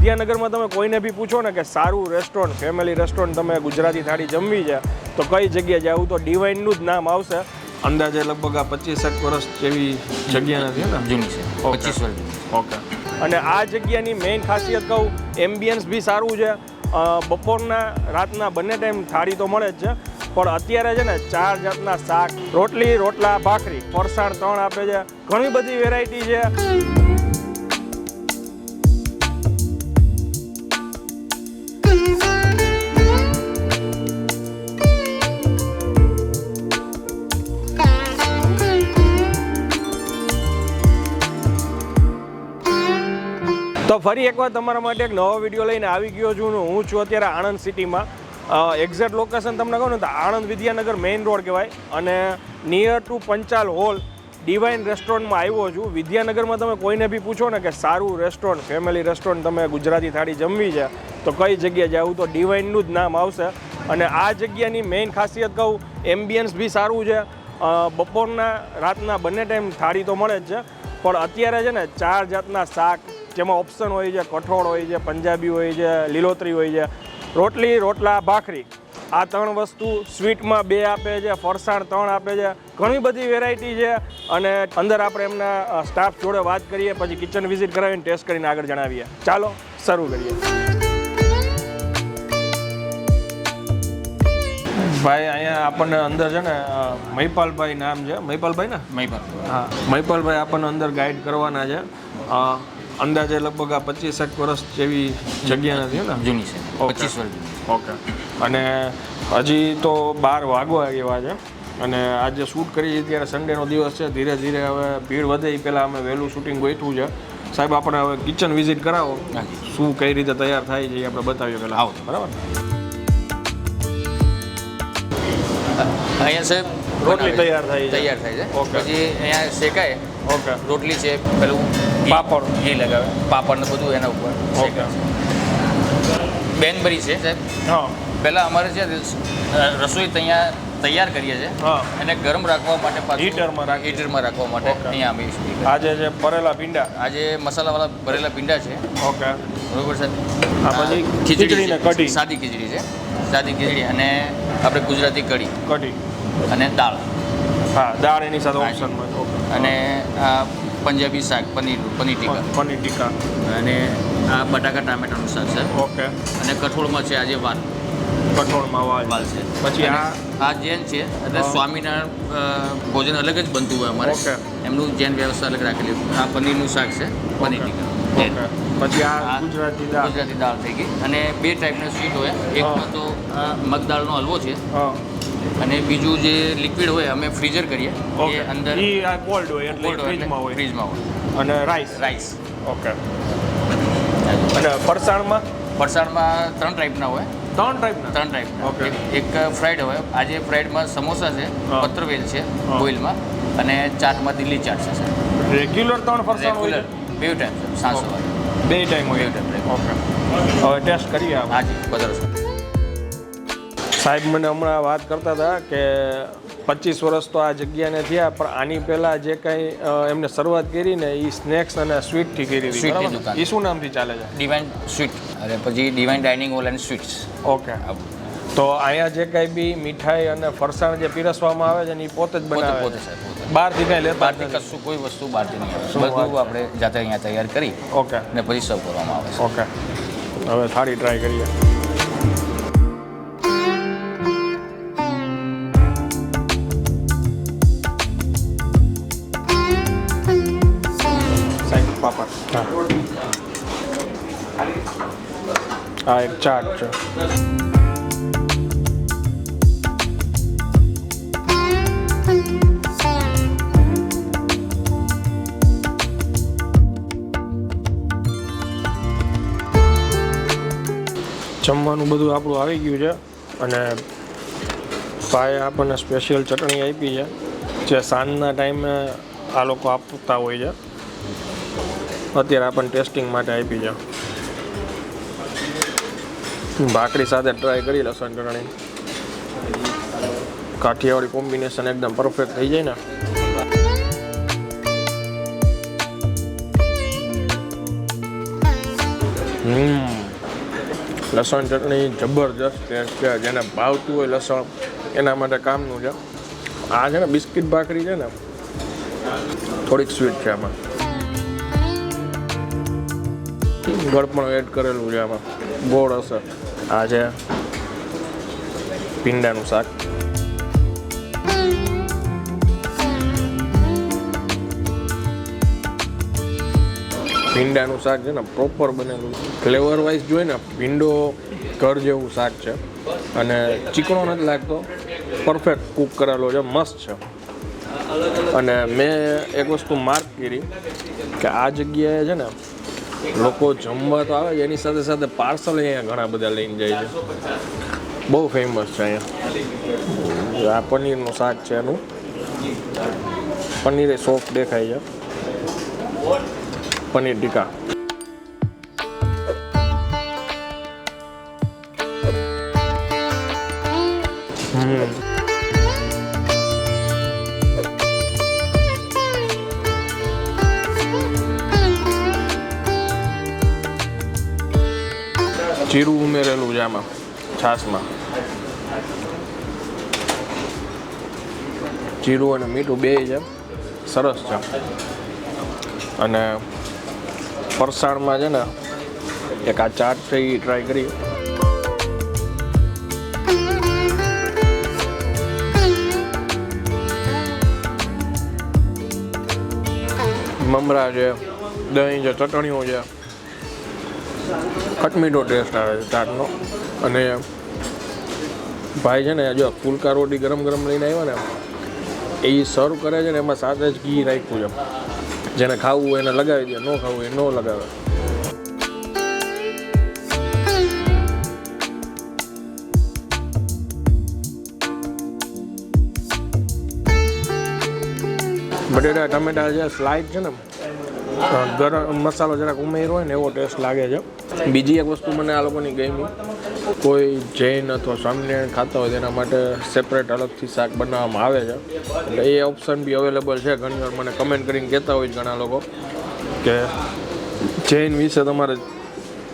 વિદ્યાનગરમાં તમે કોઈને બી પૂછો ને કે સારું રેસ્ટોરન્ટ, ફેમિલી રેસ્ટોરન્ટ તમે ગુજરાતી થાળી જમવી છે તો કઈ જગ્યાએ જાવું, તો ડિવાઇનનું જ નામ આવશે. અંદાજે લગભગ આ 25 વર્ષ જેવી જગ્યા નથી ને? જૂની છે, 25 વર્ષ. ઓકે. અને આ જગ્યાની મેઇન ખાસિયત કહું, એમ્બિયન્સ બી સારું છે. બપોરના રાતના બંને ટાઈમ થાળી તો મળે જ છે, પણ અત્યારે છે ને 4 જાતના શાક, રોટલી, રોટલા, ભાખરી, ફરસાણ 3 આપે છે. ઘણી બધી વેરાયટી છે. તો ફરી એકવાર તમારા માટે એક નવો વિડીયો લઈને આવી ગયો છું. હું છું અત્યારે આણંદ સિટીમાં. એક્ઝેક્ટ લોકેશન તમને કહું ને તો આણંદ વિદ્યાનગર મેઇન રોડ કહેવાય, અને near to Panchal Hall Divine રેસ્ટોરન્ટમાં આવ્યો છું. વિદ્યાનગરમાં તમે કોઈને બી પૂછો ને કે સારું રેસ્ટોરન્ટ, ફેમિલી રેસ્ટોરન્ટ તમે ગુજરાતી થાળી જમવી છે તો કઈ જગ્યાએ જાવું, તો ડિવાઇનનું જ નામ આવશે. અને આ જગ્યાની મેઇન ખાસિયત કહું, એમ્બિયન્સ બી સારું છે. બપોરના રાતના બંને ટાઈમ થાળી તો મળે જ છે, પણ અત્યારે છે ને 4 જાતના શાક, જેમાં ઓપ્શન હોય છે, કઠોળ હોય છે, પંજાબી હોય છે, લીલોતરી હોય છે, રોટલી, રોટલા, ભાખરી, આ 3 વસ્તુ. સ્વીટમાં 2 આપે છે, ફરસાણ 3 આપે છે. ઘણી બધી વેરાયટી છે. અને અંદર આપણે એમના સ્ટાફ જોડે વાત કરીએ, પછી કિચન વિઝિટ કરાવીને ટેસ્ટ કરીને આગળ જણાવીએ. ચાલો શરૂ કરીએ. ભાઈ અહીંયા આપણને અંદર છે ને મહિપાલભાઈ નામ છે, મહિપાલભાઈ ને? મહિપાલ. હા, મહિપાલભાઈ આપણને અંદર ગાઈડ કરવાના છે. અંદાજે લગભગ આ 25 વર્ષ જેવી જગ્યા નથી ને? જૂની છે, 25 વર્ષ. ઓકે. અને હજી તો 12 વાગવા એવા છે, અને આજે શૂટ કરીએ ત્યારે સન્ડેનો દિવસ છે. ધીરે ધીરે હવે ભીડ વધે એ પહેલાં અમે વહેલું શૂટિંગ ગોઠવું છે. સાહેબ આપણે હવે કિચન વિઝિટ કરાવો, શું કઈ રીતે તૈયાર થાય છે એ આપણે બતાવીએ પહેલાં. આવો, બરાબર. અહીંયા સાહેબ રોટલી તૈયાર થાય છે. ઓકે. પછી અહીંયા શેકાય. ઓકે. રોટલી છે, પેલું પાપડ, ઘી લગાવે, પાપડ ને બધું એના ઉપર શેકાય છે. બેનબરી છે સાહેબ. હા. પહેલાં અમારે છે રસોઈ તૈયાર કરીએ છીએ, અને ગરમ રાખવા માટે હીટરમાં રાખવા માટે અહીંયા અમે આજે જે ભરેલા પીંડા, આજે મસાલાવાળા ભરેલા પીંડા છે. ઓકે, બરોબર સાહેબ. આ પછી ખીચડી ને કઢી, સાદી ખીચડી છે, સાદી ખીચડી, અને આપણે ગુજરાતી કઢી અને દાળ. હા, દાળ એની સાથે ઓપ્શનમાં. અને આ પંજાબી શાક, પનીર ટીકા, અને આ બટાકા ટામેટાનું શાક છે. ઓકે. અને કઠોળમાં છે આજે કઠોળમાં વાલ છે. પછી આ જૈન છે, એટલે સ્વામિનારાયણ ભોજન અલગ જ બનતું હોય અમારે. ઓકે. એમનું જૈન વ્યવસ્થા અલગ રાખેલી. આ પનીરનું શાક છે, પનીર ટીકા. પછી આ ગુજરાતી દાળ થઈ ગઈ. અને 2 ટાઈપના સ્વીટ હોય. એકમાં તો મગદાળનો હલવો છે, અને બીજું જે લિક્વિડ હોય અમે ફ્રીઝર કરીએ, એ અંદર કોલ્ડ હોય એટલે ફ્રીજમાં હોય. અને રાઈસ. ઓકે. અને ફરસાણમાં 3 ટાઈપના હોય. 3 ટાઈપના. ઓકે. એક ફ્રાઈડ હોય. આજે ફ્રાઈડમાં સમોસા છે, પત્રવેલ છે બોઇલમાં, અને ચાટમાં દિલ્હી ચાટ છે. રેગ્યુલર 3 ફરસાણ હોય? 2 ટાઈમ છે, સાંજ સવારે 2 ટાઈમ હોય. ઓકે. હવે ટેસ્ટ કરીએ. હાજી, પધારો. સાહેબ મને હમણાં વાત કરતા હતા કે 25 વર્ષ તો આ જગ્યાને થયા, પણ આની પહેલાં જે કંઈ એમને શરૂઆત કરી ને એ સ્નેક્સ અને સ્વીટથી કરી હતી. એ શું નામથી ચાલે છે? ડિવાઇન સ્વીટ, અને પછી divine dining whole and sweets. Okay. તો અહીંયા જે કંઈ બી મીઠાઈ અને ફરસાણ જે પીરસવામાં આવે છે ને એ પોતે જ બનાવે? પોતે સાહેબ. બહારથી કંઈ લેતા? બહારથી કશું કોઈ વસ્તુ બહારથી નહીં આવે. બધું આપણે જાતે અહીંયા તૈયાર કરી. ઓકે. ને પછી સર્વ કરવામાં આવે છે. ઓકે. હવે થાળી ટ્રાય કરીએ. આ એક ચાટ છે. જમવાનું બધું આપણું આવી ગયું છે, અને ભાઈ આપણને સ્પેશિયલ ચટણી આપી છે, જે સાંજના ટાઈમે આ લોકો આપતા હોય છે. અત્યારે આપણને ટેસ્ટિંગ માટે આપી છે. ભાખરી સાથે ટ્રાય કરી લસણ ચટણી. કાઠિયાવાડી કોમ્બિનેશન એકદમ પરફેક્ટ થઈ જાય ને. લસણ ચટણી જબરજસ્ત ટેસ્ટ છે. જેને ભાવતું હોય લસણ એના માટે કામનું છે. આ છે ને બિસ્કિટ ભાખરી છે ને થોડીક સ્વીટ છે આમાં. ગળ પણ એડ કરેલું છે આમાં, ગોળ હશે. આ છે ભીંડાનું શાક. ભીંડાનું શાક છે ને પ્રોપર બનેલું. ફ્લેવર વાઇઝ જોઈએ ને ભીંડો ઘર જેવું શાક છે અને ચીકણો નથી લાગતો, પરફેક્ટ કૂક કરેલો છે, મસ્ત છે. અને મેં એક વસ્તુ માર્ક કરી કે આ જગ્યાએ છે ને લોકો જમવા તો આવે છે, એની સાથે સાથે પાર્સલ અહીંયા ઘણા બધા લઈને જાય છે. બહુ ફેમસ છે અહીંયા. આ પનીરનું શાક છે એનું, પનીર એ સોફ્ટ દેખાય છે. પનીર ટીકા. જીરું ઉમેરેલું છે આમાં છાશમાં. જીરું અને મીઠું બે છે, સરસ છે. અને ફરસાણમાં છે ને એક આ ચાટ છે એ ટ્રાય કરી. મમરા છે, દહીં છે, ચટણીઓ છે, ખટમીઠો ટેસ્ટ આવે છે ચાટનો. અને ભાઈ છે ને જો ફુલકા રોટી ગરમ ગરમ લઈને આવ્યા ને એ સર્વ કરે છે ને એમાં સાથે જ ઘી રાખ્યું છે. જેને ખાવું હોય એને લગાવી દે, ન ખાવું હોય ન લગાવે. બટેટા ટમેટા જે સ્લાઇડ છે ને ગરમ મસાલો જરાક ઉમેર્યો હોય ને એવો ટેસ્ટ લાગે છે. બીજી એક વસ્તુ મને આ લોકોની ગમી, કોઈ જૈન અથવા સ્વામિનારાયણ ખાતા હોય તેના માટે સેપરેટ અલગથી શાક બનાવવામાં આવે છે. એટલે એ ઓપ્શન બી અવેલેબલ છે. ઘણીવાર મને કમેન્ટ કરીને કહેતા હોય ઘણા લોકો કે જૈન વિશે તમારે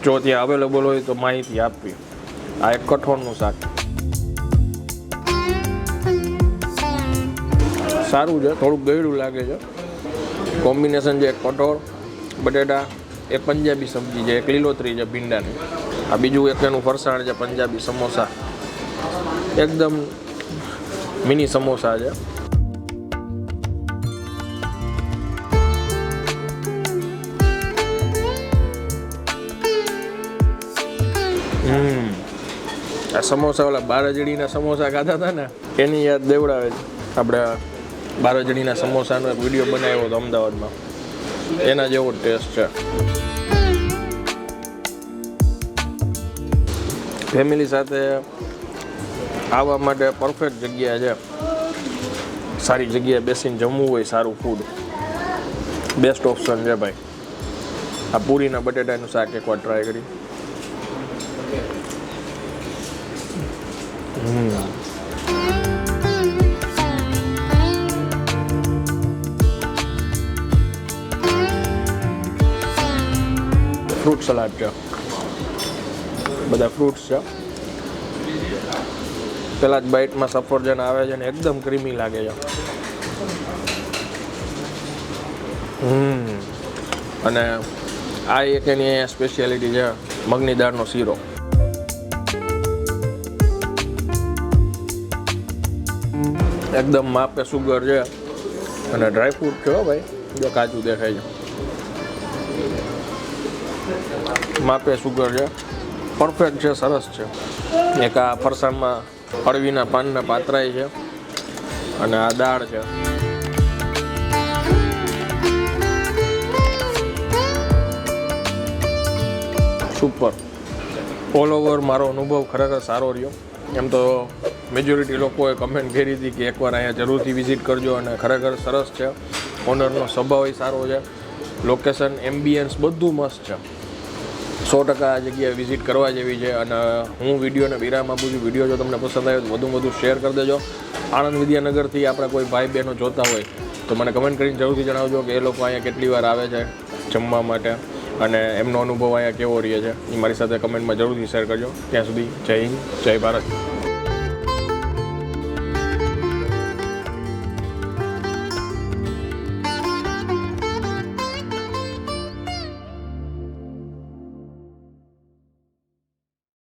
જો ત્યાં અવેલેબલ હોય તો માહિતી આપવી. આ એક કઠોળનું શાક સારું છે, થોડુંક ગળ્યું લાગે છે. કોમ્બિનેશન છે કઠોળ બટેટા, એક પંજાબી સબ્જી છે, એક લીલોતરી છે ભીંડાની, આ બીજું એક એનું ફરસાણ છે પંજાબી સમોસા, એકદમ મિની સમોસા છે. આ સમોસા ઓલા બારજડીના સમોસા ખાતા હતા ને એની યાદ દેવડાવે છે. આપણે બારજડીના સમોસાનો એક વિડીયો બનાવ્યો હતો અમદાવાદમાં, એના જેવો ટેસ્ટ છે. ફેમિલી સાથે આવવા માટે પરફેક્ટ જગ્યા છે. સારી જગ્યાએ બેસીને જમવું હોય સારું ફૂડ, બેસ્ટ ઓપ્શન છે ભાઈ. આ પૂરીના બટેટાનું શાક એકવાર ટ્રાય કરી. ફ્રૂટ સલાડ છે, બધા ફ્રૂટ્સ છે. પેલા જ બાઇટમાં સફરજન આવે છે ને એકદમ ક્રીમી લાગે છે. અને આ એક એની સ્પેશિયાલિટી છે મગની દાળનો શીરો. એકદમ માપે સુગર છે અને ડ્રાયફ્રૂટ છે હો ભાઈ, જો કાચું દેખાય છે. માપે સુગર છે, પરફેક્ટ છે, સરસ છે. એક આ ફરસાણમાં અળવીના પાનના પાત્રાય છે અને આ દાળ છે. સુપર. ઓલ ઓવર મારો અનુભવ ખરેખર સારો રહ્યો. એમ તો મેજોરિટી લોકોએ કમેન્ટ કરી હતી કે એકવાર અહીંયા જરૂરથી વિઝિટ કરજો અને ખરેખર સરસ છે. ઓનરનો સ્વભાવ સારો છે, લોકેશન એમ્બિયન્સ બધું મસ્ત છે. 100% આ જગ્યાએ વિઝિટ કરવા જેવી છે. અને હું વિડીયોને વિરામ આપું છું. વિડીયો જો તમને પસંદ આવ્યો તો વધુમાં વધુ શેર કરી દેજો. આણંદ વિદ્યાનગરથી આપણા કોઈ ભાઈ બહેનો જોતા હોય તો મને કમેન્ટ કરીને જરૂરથી જણાવજો કે એ લોકો અહીંયા કેટલી વાર આવે છે જમવા માટે. અને એમનો અનુભવ અહીંયા કેવો રહે છે એ મારી સાથે કમેન્ટમાં જરૂરથી શેર કરજો. ત્યાં સુધી જય હિન્દ, જય ભારત.